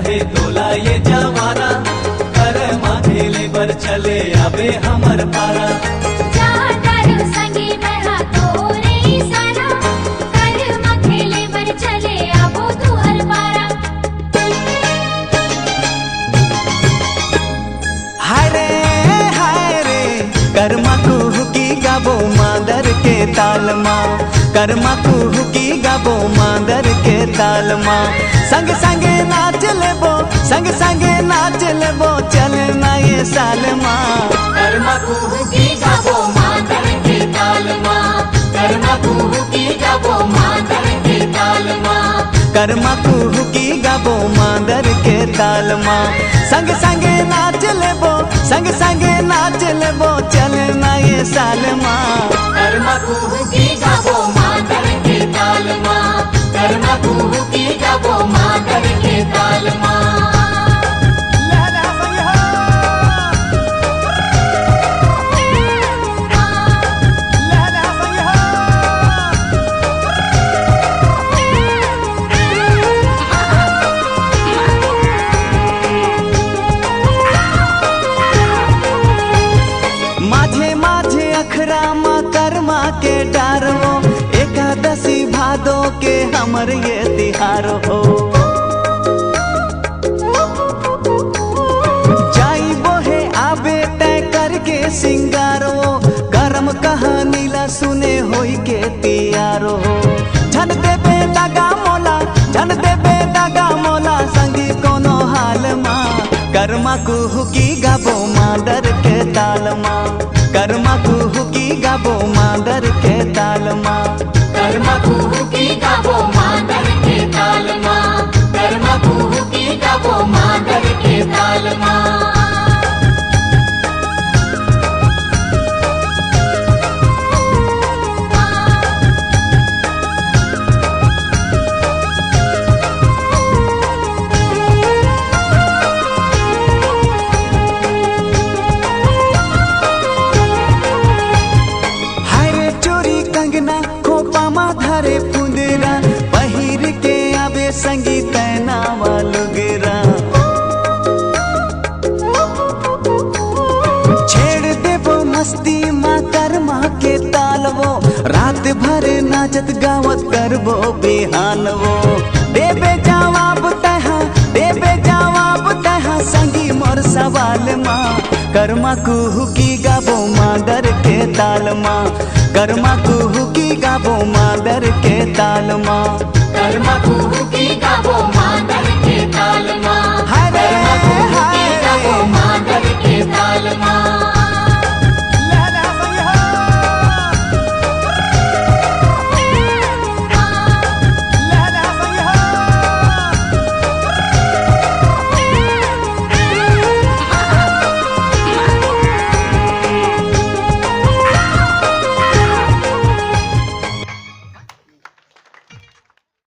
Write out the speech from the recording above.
रहे तोला ये जवाना, कर माथेले पर चले आबे हमर पारा। कर्मा कुहुकी गाबो मादर के तालमा, कर्मा कुहुकी गाबो मादर के तालमा। संग संगे नाच लेबो, संग संगे नाच लेबो, चलना ये सालमा। कर्मा कुहुकी गाबो मादर के तालमा, कर्मा कुहुकी गाबो मादर के तालमा। कर्मा कुहुकी गाबो मादर के तालमा। संग संगे नाच लेबो, संग संगे नाच लेबो, चलना ये सालमा। कर्मा कुहुकी गाबो मादर के तालमा, कर्मा कुहुकी गाबो मादर के तालमा। कर्मा के डारो एकादशी भादो के हमर ये तिहार हो। जाइबो है आबे तय करके सिंगारो, गरम कहानीला सुने होई के तियारो हो। झन देबे दगा मोला, झन देबे दगा मोला, संगी कोनो हाल मा। कर्मा कुहुकी गाबो मादर के तालमा, कर्मा कुहुकी गाबो मादर के तालमा। कर्मा कुहुकी गाबो मादर के तालमा, कर्मा कुहुकी गाबो मादर के तालमा। धरे पुंदरा पहिर के आबे संगीत नावा लुगरा। छेड़ देबो मस्ती माँ कर्मा के तालवो, रात भर नाचत गावत करबो बिहानवो। देबे जवाब तहा, देबे जवाब तहा, संगी मोर सवाल माँ। कर्मा कुहुकी गाबो मादर के तालमा, कर्मा कुहुकी गाबो मादर के तालमा।